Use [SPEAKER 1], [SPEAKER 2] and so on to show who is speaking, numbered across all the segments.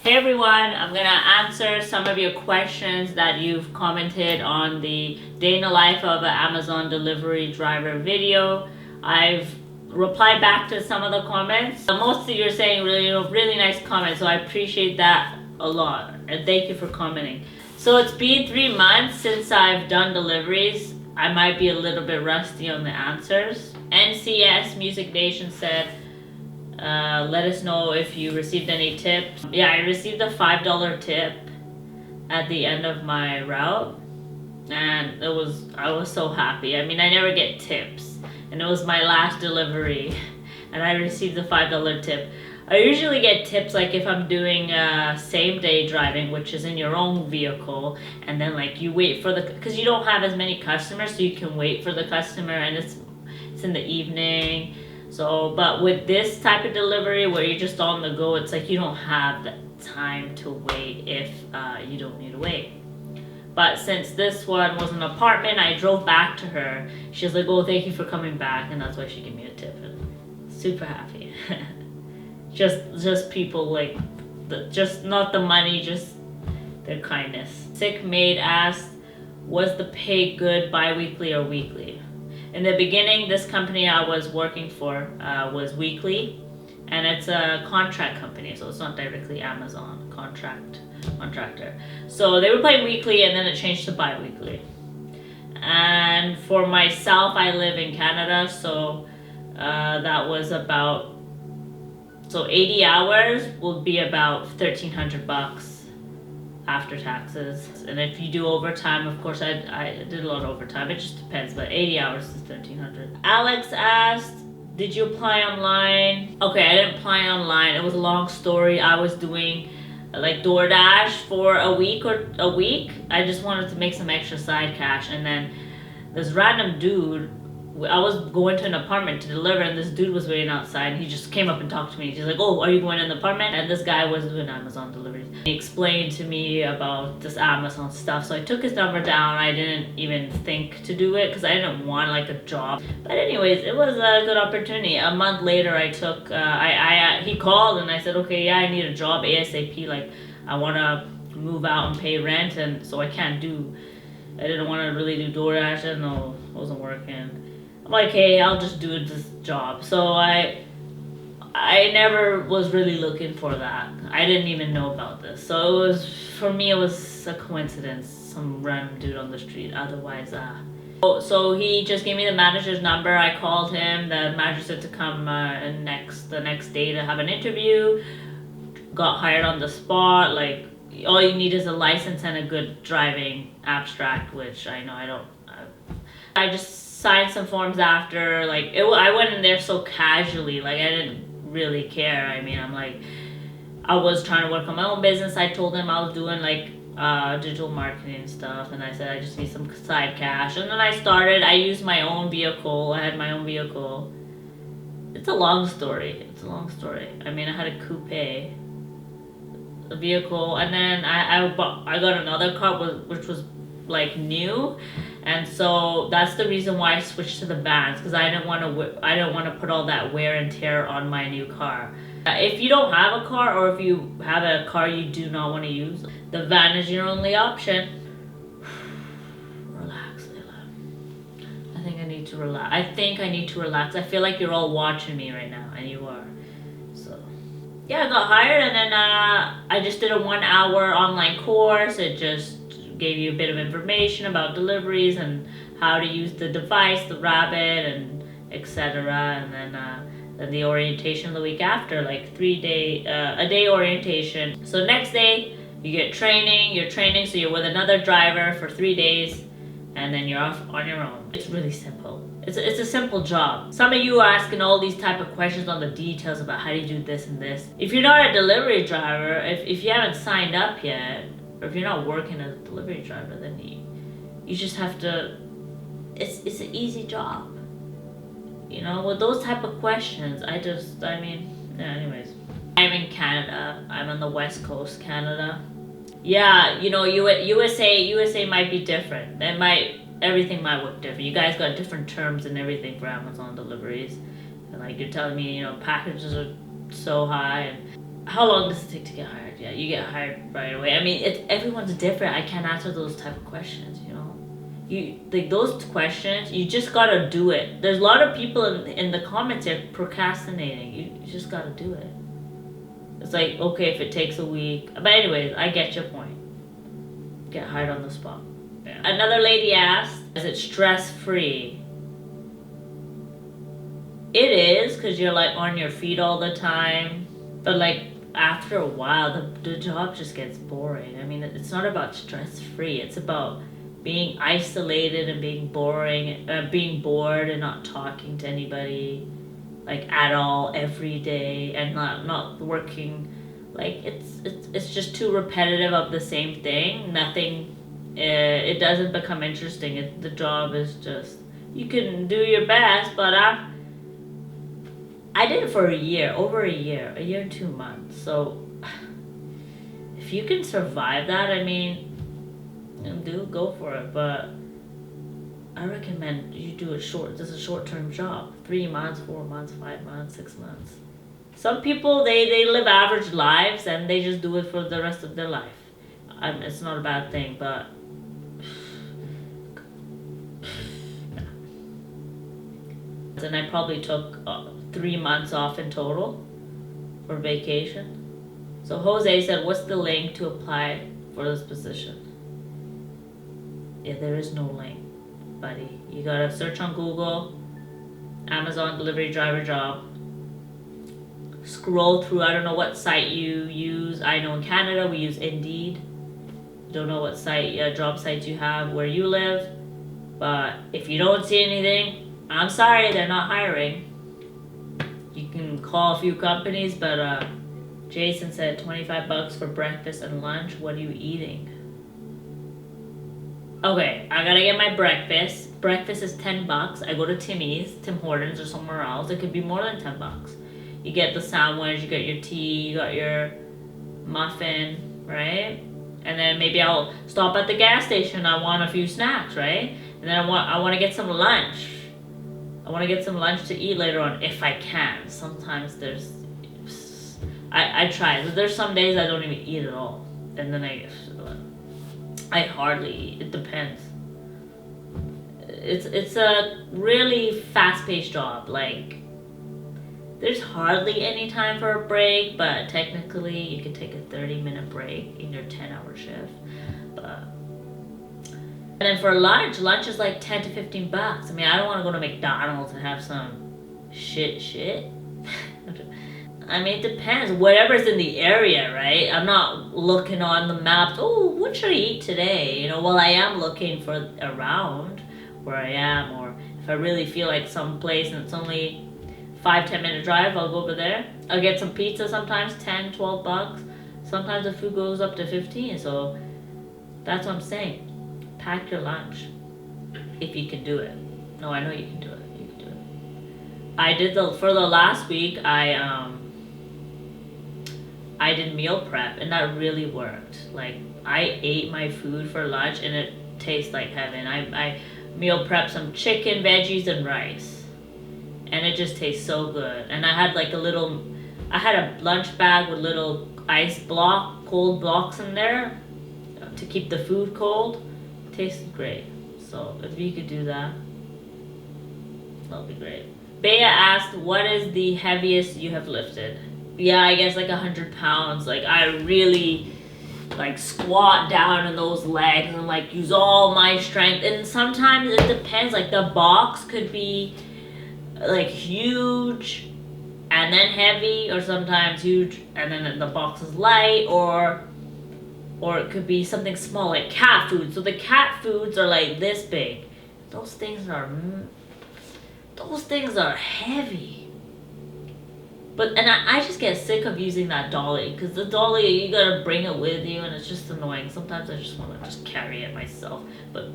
[SPEAKER 1] Hey everyone, I'm gonna answer some of your questions that you've commented on the day in the life of an Amazon delivery driver video. I've replied back to some of the comments. Most of you are saying really nice comments, so I appreciate that a lot. And thank you for commenting. So it's been 3 months since I've done deliveries. I might be a little bit rusty on the answers. NCS Music Nation said, let us know if you received any tips. Yeah, I received a $5 tip at the end of my route, and I was so happy. I mean, I never get tips, and it was my last delivery, and I received a $5 tip. I usually get tips like if I'm doing same day driving, which is in your own vehicle, and then like you wait for because you don't have as many customers, so you can wait for the customer, and it's in the evening. So, but with this type of delivery where you're just on the go, it's like you don't have the time to wait if you don't need to wait. But since this one was an apartment, I drove back to her. She was like, "Oh, thank you for coming back," and that's why she gave me a tip. Super happy. just people like, just not the money, just their kindness. Sick Maid asked, "Was the pay good bi-weekly or weekly?" In the beginning, this company I was working for was weekly, and it's a contract company, so it's not directly Amazon contractor. So they were paying weekly, and then it changed to bi-weekly. And for myself, I live in Canada, so that was about 80 hours will be about $1,300 after taxes. And if you do overtime, of course I did a lot of overtime, it just depends, but 80 hours is $1,300. Alex asked, did you apply online? Okay, I didn't apply online. It was a long story. I was doing like DoorDash for a week. I just wanted to make some extra side cash, and then this random dude, I was going to an apartment to deliver, and this dude was waiting outside, and he just came up and talked to me. He's like, "Oh, are you going in the apartment?" And this guy was doing Amazon deliveries. He explained to me about this Amazon stuff, so I took his number down. I didn't even think to do it because I didn't want like a job. But anyways, it was a good opportunity. A month later, I took, he called and I said, "Okay, yeah, I need a job ASAP. Like, I want to move out and pay rent, and so I didn't want to really do DoorDash. I didn't know it wasn't working." I'm like, "Hey, I'll just do this job." So I never was really looking for that. I didn't even know about this. So it was, for me, it was a coincidence. Some random dude on the street. Otherwise, so he just gave me the manager's number. I called him. The manager said to come the next day to have an interview. Got hired on the spot. Like, all you need is a license and a good driving abstract, which I know I don't. I just signed some forms after, like, I went in there so casually, like, I didn't really care. I mean, I was trying to work on my own business. I told him I was doing, like, digital marketing and stuff, and I said I just need some side cash, and then I used my own vehicle. I had my own vehicle. It's a long story. I mean, I had a coupe, a vehicle, and then I got another car, which was, like, new. And so that's the reason why I switched to the vans, because I didn't want to put all that wear and tear on my new car. If you don't have a car, or if you have a car you do not want to use, the van is your only option. Relax, Layla. I think I need to relax. I feel like you're all watching me right now, and you are. So yeah, I got hired, and then I just did a 1-hour online course. It just gave you a bit of information about deliveries and how to use the device, the Rabbit, and etc. And then the orientation the week after, like a day orientation. So next day you get training. You're training, so you're with another driver for 3 days, and then you're off on your own. It's really simple. It's a simple job. Some of you are asking all these type of questions on the details about how do you do this and this. If you're not a delivery driver, if you haven't signed up yet, or if you're not working as a delivery driver, then you just have to, it's an easy job. You know, with those type of questions, anyways. I'm in Canada. I'm on the West Coast, Canada. Yeah, you know, USA might be different. Everything might work different. You guys got different terms and everything for Amazon deliveries. And like, you're telling me, you know, packages are so high. And how long does it take to get hired? yeah, you get hired right away. I mean, everyone's different. I can't answer those type of questions, you know. You like those questions, you just gotta do it. There's a lot of people in the comments here procrastinating. You just gotta do it. It's like, okay, if it takes a week. But anyways, I get your point. Get hired on the spot. Yeah. Another lady asked, is it stress-free? It is, because you're like on your feet all the time. But like after a while, the job just gets boring. I mean, it's not about stress-free. It's about being isolated and being being bored and not talking to anybody like at all every day, and not working. Like it's just too repetitive of the same thing. Nothing. It doesn't become interesting. The job is just, you can do your best, but I did it for over a year and 2 months. So if you can survive that, I mean, go for it. But I recommend you do it short. This is a short-term job. 3 months, 4 months, 5 months, 6 months. Some people, they live average lives and they just do it for the rest of their life. It's not a bad thing, but and I probably took 3 months off in total for vacation. So Jose said, what's the link to apply for this position? Yeah, there is no link, buddy. You gotta search on Google, Amazon delivery driver job. Scroll through, I don't know what site you use. I know in Canada we use Indeed. Don't know what job sites you have where you live. But if you don't see anything, I'm sorry, they're not hiring. You can call a few companies, but Jason said $25 for breakfast and lunch. What are you eating? Okay, I gotta get my breakfast. Breakfast is $10. I go to Tim Hortons or somewhere else. It could be more than $10. You get the sandwich, you get your tea, you got your muffin, right? And then maybe I'll stop at the gas station. I want a few snacks, right? And then I want to get some lunch. I want to get some lunch to eat later on if I can. Sometimes I try. There's some days I don't even eat at all, and then I hardly eat. It depends. It's a really fast-paced job. Like, there's hardly any time for a break, but technically you can take a 30-minute break in your 10-hour shift. And then for lunch is like $10 to $15. I mean, I don't want to go to McDonald's and have some shit. I mean, it depends. Whatever's in the area, right? I'm not looking on the maps. Oh, what should I eat today? You know, well, I am looking for around where I am, or if I really feel like some place and it's only 5-10 minute drive, I'll go over there. I'll get some pizza sometimes, $10-12. Sometimes the food goes up to 15. So that's what I'm saying. Pack your lunch if you can do it. No, I know you can do it. You can do it. I did for the last week. I did meal prep, and that really worked. Like, I ate my food for lunch, and it tastes like heaven. I meal prepped some chicken, veggies, and rice, and it just tastes so good. And I had like I had a lunch bag with little cold blocks in there to keep the food cold. Tasted great. So if you could do that, that'll be great. Bea asked, what is the heaviest you have lifted? Yeah, I guess like 100 pounds. Like, I really like squat down in those legs and like use all my strength. And sometimes it depends. Like, the box could be like huge and then heavy, or sometimes huge and then the box is light, or it could be something small like cat food. So the cat foods are like this big. Those things are heavy. But I just get sick of using that dolly, because the dolly, you gotta bring it with you, and it's just annoying. Sometimes I just want to just carry it myself. But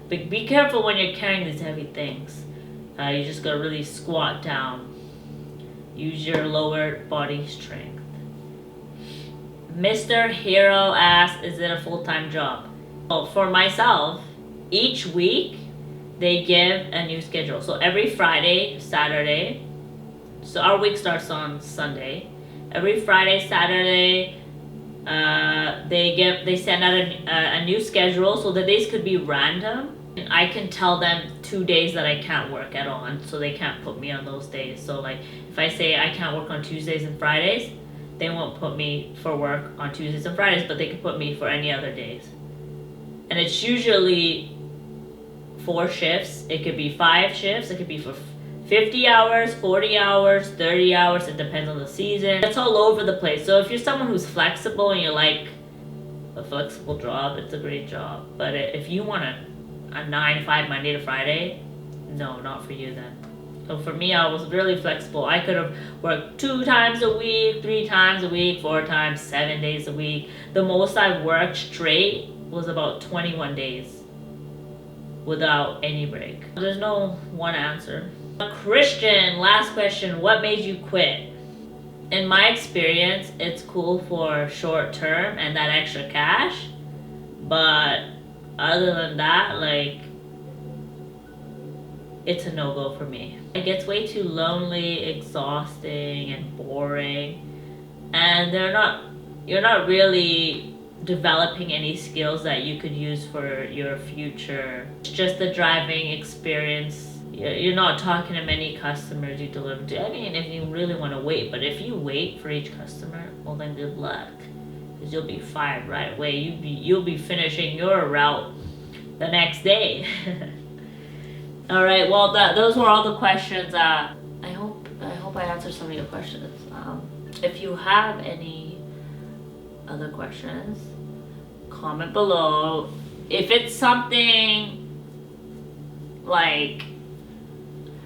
[SPEAKER 1] be careful when you're carrying these heavy things. You just gotta really squat down. Use your lower body strength. Mr. Hero asks, is it a full-time job? Well, for myself, each week they give a new schedule. So every Friday, Saturday, so our week starts on Sunday. Every Friday, Saturday, They send out a new schedule, so the days could be random. I can tell them 2 days that I can't work at all, and so they can't put me on those days. So like if I say I can't work on Tuesdays and Fridays, they won't put me for work on Tuesdays and Fridays, but they can put me for any other days. And it's usually 4 shifts. It could be 5 shifts. It could be for 50 hours, 40 hours, 30 hours. It depends on the season. It's all over the place. So if you're someone who's flexible and you like a flexible job, it's a great job. But if you want a 9-5 Monday to Friday, no, not for you then. So for me, I was really flexible. I could have worked 2 times a week, 3 times a week, 4 times, 7 days a week. The most I've worked straight was about 21 days without any break. There's no one answer. Christian, last question. What made you quit? In my experience, it's cool for short term and that extra cash. But other than that, like, it's a no-go for me. It gets way too lonely, exhausting, and boring. And you're not really developing any skills that you could use for your future. It's just the driving experience. You're not talking to many customers you deliver to. I mean, if you really want to wait, but if you wait for each customer, well then good luck, because you'll be fired right away. You'll be finishing your route the next day. All right. Well, those were all the questions. I hope I answered some of your questions. If you have any other questions, comment below. If it's something like,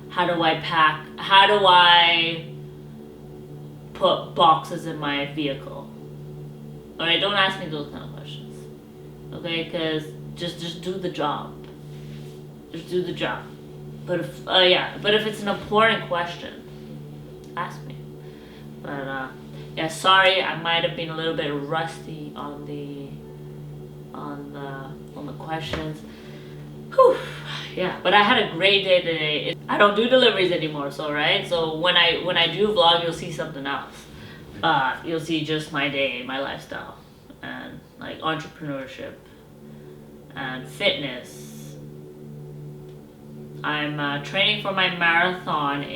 [SPEAKER 1] how do I put boxes in my vehicle? Alright, don't ask me those kind of questions. Okay, because just do the job. Just do the job. But if it's an important question, ask me. But yeah, sorry, I might have been a little bit rusty on the questions. Whew. Yeah, but I had a great day today. I don't do deliveries anymore, so when I do vlog, you'll see something else. You'll see just my day, my lifestyle, and like entrepreneurship and fitness. I'm training for my marathon.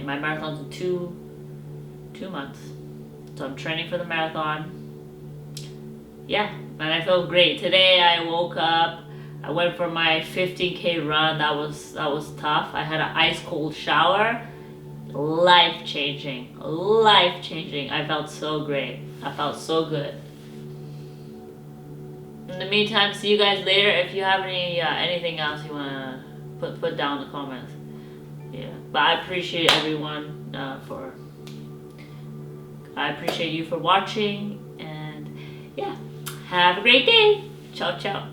[SPEAKER 1] My marathon's in two months, so I'm training for the marathon. Yeah, and I feel great. Today I woke up. I went for my 15K run. That was tough. I had an ice cold shower. Life changing. I felt so great. I felt so good. In the meantime, see you guys later. If you have anything else you wanna put down in the comments. Yeah, but I appreciate everyone I appreciate you for watching, and yeah, have a great day. Ciao, ciao.